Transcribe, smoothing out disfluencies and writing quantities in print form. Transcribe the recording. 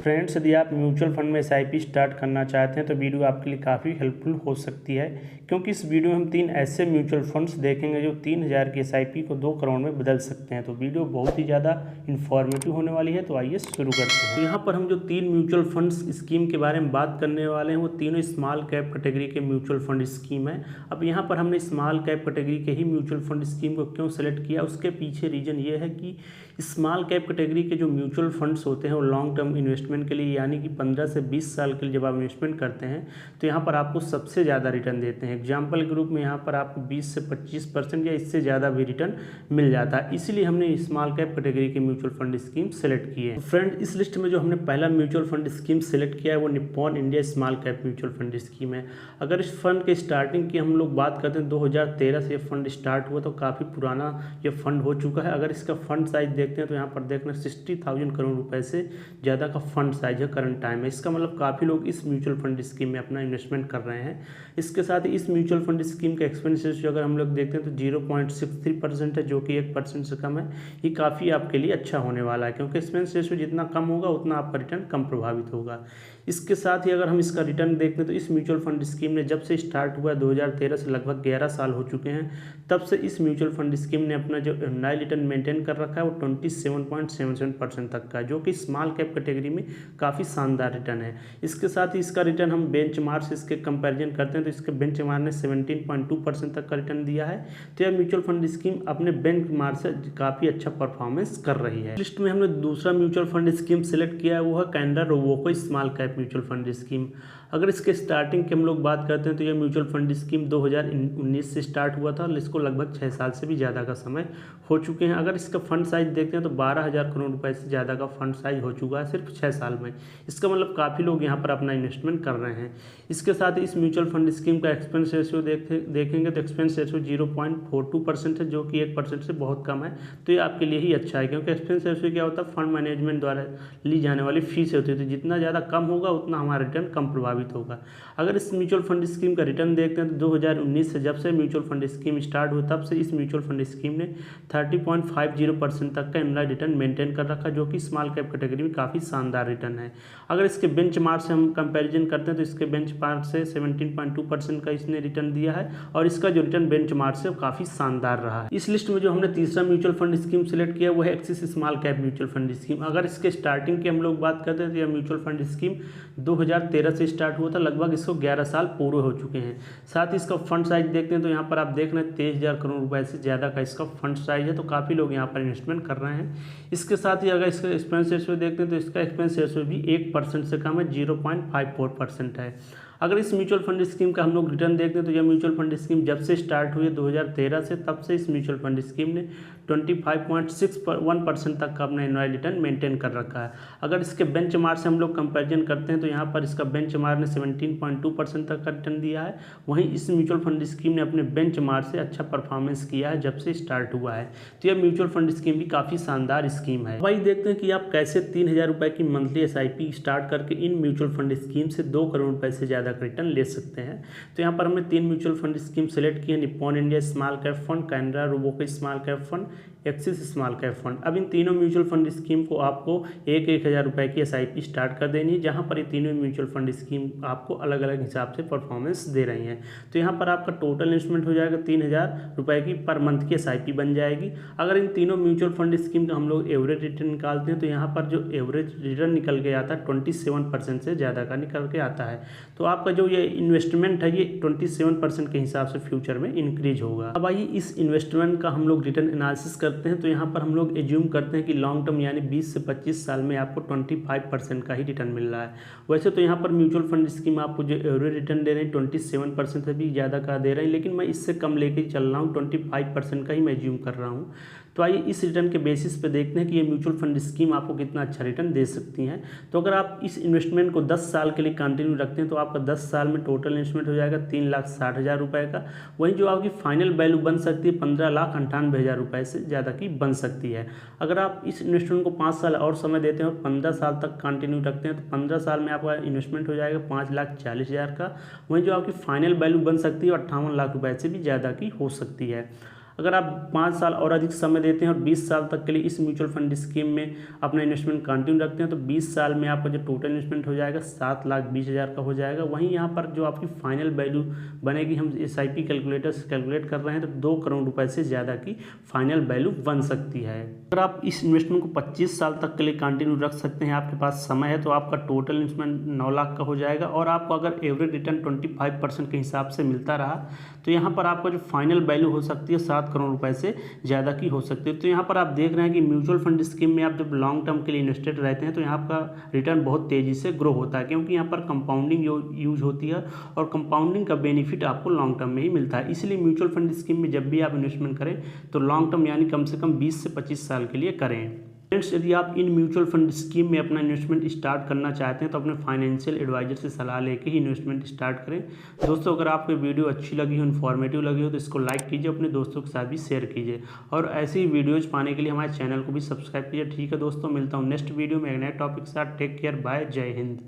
Friends, यदि आप mutual fund में एसआईपी स्टार्ट करना चाहते हैं तो वीडियो आपके लिए काफ़ी हेल्पफुल हो सकती है, क्योंकि इस वीडियो में हम 3 ऐसे म्यूचुअल फंड्स देखेंगे जो 3000 की एसआईपी को 2 करोड़ में बदल सकते हैं। तो वीडियो बहुत ही ज़्यादा इन्फॉर्मेटिव होने वाली है। तो आइए शुरू करते हैं। तो यहाँ पर हम जो 3 म्यूचुअल फंड्स स्कीम के बारे में बात करने वाले हैं वो तीनों स्मॉल कैप कैटेगरी के म्यूचुअल फंड स्कीम है। अब यहाँ पर हमने स्मॉल कैप कैटेगरी के ही म्यूचुअल फंड स्कीम को क्यों सेलेक्ट किया, उसके पीछे रीज़न ये है कि स्मॉल कैप कैटेगरी के जो म्यूचुअल फंड्स होते हैं वो लॉन्ग टर्म इन्वेस्टमेंट के लिए, यानी कि 15 से 20 साल के लिए जब आप इन्वेस्टमेंट करते हैं तो यहाँ पर आपको सबसे ज़्यादा रिटर्न देते हैं। एग्जाम्पल के रूप में यहाँ पर आपको 20 से 25% या इससे ज़्यादा भी रिटर्न मिल जाता है। इसीलिए हमने स्मॉल कैप कैटेगरी के म्यूचुअल फंड स्कीम सेलेक्ट किए हैं। फ्रेंड, इस लिस्ट में जो हमने पहला म्यूचुअल फंड स्कीम सेलेक्ट किया है वो Nippon India small cap mutual fund scheme है। अगर इस फंड के स्टार्टिंग की हम लोग बात करते हैं 2013 से ये फंड स्टार्ट हुआ, तो काफ़ी पुराना ये फंड हो चुका है। अगर इसका फंड साइज देखते हैं तो यहाँ पर देखना 60,000 करोड़ रुपए से ज़्यादा का फंड साइज है करंट टाइम में। इसका मतलब काफ़ी लोग इस म्यूचुअल फंड स्कीम में अपना इन्वेस्टमेंट कर रहे हैं। इसके साथ ही इस म्यूचुअल फंड स्कीम का एक्सपेंस रेशियो अगर हम लोग देखते हैं तो 0.63% है, जो कि 1% से कम है। ये काफ़ी आपके लिए अच्छा होने वाला है, क्योंकि एक्सपेंस रेशियो जितना कम होगा उतना आपका रिटर्न कम प्रभावित होगा। इसके साथ ही अगर हम इसका रिटर्न देखते हैं तो इस म्यूचुअल फंड स्कीम ने जब से स्टार्ट हुआ 2013 से लगभग 11 साल हो चुके हैं, तब से इस म्यूचुअल फंड स्कीम ने अपना जो एनुअल रिटर्न मेंटेन कर रखा है वो 27.77% तक का, जो कि स्मॉल कैप कैटेगरी में काफ़ी शानदार रिटर्न है। इसके साथ ही इसका रिटर्न हम बेंचमार्क से इसके कंपैरिजन करते हैं तो इसके बेंचमार्क ने 17.2% तक का रिटर्न दिया है। तो यह म्यूचुअल फंड स्कीम अपने बेंचमार्क से काफ़ी अच्छा परफॉर्मेंस कर रही है। लिस्ट में हमने दूसरा म्यूचुअल फंड स्कीम सेलेक्ट किया है, वो है Canara Robeco small cap mutual fund scheme. अगर इसके स्टार्टिंग की हम लोग बात करते हैं तो यह म्यूचुअल फंड स्कीम 2019 से स्टार्ट हुआ था और इसको लगभग 6 साल से भी ज़्यादा का समय हो चुके हैं। अगर इसका फंड साइज देखते हैं तो 12,000 करोड़ रुपए से ज़्यादा का फंड साइज हो चुका है सिर्फ 6 साल में। इसका मतलब काफ़ी लोग यहाँ पर अपना इन्वेस्टमेंट कर रहे हैं। इसके साथ ही इस म्यूचुअल फंड स्कीम का एक्सपेंस रेशियो देखेंगे तो एक्सपेंस रेशियो 0.42% है, जो कि 1% से बहुत कम है। तो ये आपके लिए ही अच्छा है, क्योंकि एक्सपेंस रेशियो क्या होता है, फंड मैनेजमेंट द्वारा ली जाने वाली फीस होती है। तो जितना ज़्यादा कम होगा उतना हमारा रिटर्न कम प्रभावित होगा। अगर इस म्यूचुअल फंड स्कीम का रिटर्न देखते हैं तो 2019 से जब से म्यूचुअल फंड स्कीम स्टार्ट हुई तब से इस म्यूचुअल फंड स्कीम ने 30.50% तक का एनुअल रिटर्न मेंटेन कर रखा, जो कि स्मॉल कैप कैटेगरी में काफ़ी शानदार रिटर्न है। अगर इसके बेंचमार्क से हम कंपैरिजन करते हैं तो इसके बेंचमार्क से 17.2% का इसने रिटर्न दिया है और इसका जो रिटर्न बेंचमार्क से काफ़ी शानदार रहा है। इस लिस्ट में जो हमने तीसरा म्यूचुअल फंड स्कीम सेलेक्ट किया वो है axis small cap mutual fund scheme. अगर इसके स्टार्टिंग की हम लोग बात करते हैं तो यह म्यूचुअल फंड स्कीम 2013 से स्टार्ट हुआ था, लगभग इसको 11 साल पूरे हो चुके हैं। साथ ही इसका फंड साइज देखते हैं तो यहाँ पर आप देख रहे हैं 23,000 करोड़ रुपए से ज़्यादा का इसका फंड साइज है। तो काफ़ी लोग यहाँ पर इन्वेस्टमेंट कर रहे हैं। इसके साथ ही अगर इसका एक्सपेंस रेशियो देखते हैं तो इसका एक्सपेंस रेशियो भी 1% से कम है, 0.54% है। अगर इस म्यूचुअल फंड स्कीम का हम लोग रिटर्न देखते हैं तो यह म्यूचुअल फंड स्कीम जब से स्टार्ट हुई है 2013 से, तब से इस म्यूचुअल फंड स्कीम ने 25.61% तक का अपना एनुअल रिटर्न मेंटेन कर रखा है। अगर इसके बेंचमार्क से हम लोग कंपैरिजन करते हैं तो यहाँ पर इसका बेंचमार्क ने 17.2% तक का रिटर्न दिया है। वहीं इस म्यूचुअल फंड स्कीम ने अपने बेंचमार्क से अच्छा परफॉर्मेंस किया है जब से स्टार्ट हुआ है। तो यह म्यूचुअल फंड स्कीम भी काफ़ी शानदार स्कीम है। वही देखते हैं कि आप कैसे 3,000 रुपये की मंथली SIP स्टार्ट करके इन म्यूचुअल फंड स्कीम से 2 करोड़ रुपये से ज़्यादा रिटर्न ले सकते हैं। तो यहाँ पर हमने 3 म्यूचुअल फंड स्कीम सेलेक्ट किए, Nippon India small cap fund, Canara Robeco small cap fund, Axis small cap fund. अब इन तीनों म्यूचुअल फंड स्कीम को आपको 1,000 रुपये की SIP स्टार्ट कर देनी है, जहाँ पर ये तीनों म्यूचुअल फंड स्कीम आपको अलग अलग हिसाब से परफॉर्मेंस दे रही हैं। तो यहाँ पर आपका टोटल इन्वेस्टमेंट हो जाएगा 3,000 रुपये की पर मंथ की SIP बन जाएगी। अगर इन तीनों म्यूचुअल फंड स्कीम का हम लोग एवरेज रिटर्न निकालते हैं तो यहाँ पर जो एवरेज रिटर्न निकल के आता है 27% से ज़्यादा का निकल के आता है। तो आपका जो ये इन्वेस्टमेंट है ये 27% के हिसाब से फ्यूचर में इंक्रीज होगा। अब आइए इस इन्वेस्टमेंट का हम लोग रिटर्न एनालिसिस करते हैं। तो यहाँ पर हम लोग एज्यूम करते हैं कि लॉन्ग टर्म यानी 20 से 25 साल में आपको 25% का ही रिटर्न मिल रहा है। वैसे तो यहाँ पर म्यूचुअल फंड स्कीम आपको जो एवरेज रिटर्न दे रहे हैं 27% से भी ज़्यादा का दे रहे हैं, लेकिन मैं इससे कम लेके चल रहा हूँ, 25% का ही मैं एज्यूम कर रहा हूँ। तो आइए इस रिटर्न के बेसिस पे देखते हैं कि ये म्यूचुअल फंड स्कीम आपको कितना अच्छा रिटर्न दे सकती हैं। तो अगर आप इस इन्वेस्टमेंट को 10 साल के लिए कंटिन्यू रखते हैं तो आपका 10 साल में टोटल इन्वेस्टमेंट हो जाएगा 3,60,000 रुपये का। वहीं जो आपकी फाइनल वैल्यू बन सकती है 15,98,000 रुपये से ज़्यादा की बन सकती है। अगर आप इस इन्वेस्टमेंट को 5 साल और समय देते हैं और 15 साल तक कंटिन्यू रखते हैं तो 15 साल में आपका इन्वेस्टमेंट हो जाएगा 5,40,000 का। वहीं जो आपकी फाइनल वैल्यू बन सकती है 58 लाख रुपये से भी ज़्यादा की हो सकती है। अगर आप 5 साल और अधिक समय देते हैं और 20 साल तक के लिए इस म्यूचुअल फंड स्कीम में अपना इन्वेस्टमेंट कंटिन्यू रखते हैं तो 20 साल में आपका जो टोटल इन्वेस्टमेंट हो जाएगा 7,20,000 का हो जाएगा। वहीं यहाँ पर जो आपकी फाइनल वैल्यू बनेगी, हम SIP कैलकुलेटर से कैलकुलेट कर रहे हैं, तो 2 करोड़ रुपए से ज़्यादा की फाइनल वैल्यू बन सकती है। अगर आप इस इन्वेस्टमेंट को 25 साल तक के लिए कंटिन्यू रख सकते हैं, आपके पास समय है, तो आपका टोटल इन्वेस्टमेंट 9 लाख का हो जाएगा। और आपको अगर एवरेज रिटर्न 25% के हिसाब से मिलता रहा तो यहाँ पर आपका जो फाइनल वैल्यू हो सकती है 7 करोड़ रुपए से ज़्यादा की हो सकती है। तो यहाँ पर आप देख रहे हैं कि म्यूचुअल फंड स्कीम में आप जब लॉन्ग टर्म के लिए इन्वेस्टेड रहते हैं तो यहाँ का रिटर्न बहुत तेज़ी से ग्रो होता है, क्योंकि यहाँ पर कंपाउंडिंग यूज होती है और कंपाउंडिंग का बेनिफिट आपको लॉन्ग टर्म में ही मिलता है। इसलिए म्यूचुअल फंड स्कीम में जब भी आप इन्वेस्टमेंट करें तो लॉन्ग टर्म यानी कम से कम 20 से 25 साल के लिए करें। फ्रेंड्स, यदि आप इन म्यूचुअल फंड स्कीम में अपना इन्वेस्टमेंट स्टार्ट करना चाहते हैं तो अपने फाइनेंशियल एडवाइजर से सलाह लेके ही इन्वेस्टमेंट स्टार्ट करें। दोस्तों, अगर आपको वीडियो अच्छी लगी हो, इन्फॉर्मेटिव लगी हो, तो इसको लाइक कीजिए, अपने दोस्तों के साथ भी शेयर कीजिए और ऐसी ही वीडियोज़ पाने के लिए हमारे चैनल को भी सब्सक्राइब कीजिए। ठीक है दोस्तों, मिलता हूँ नेक्स्ट वीडियो में एक नए टॉपिक के साथ। टेक केयर, बाय, जय हिंद।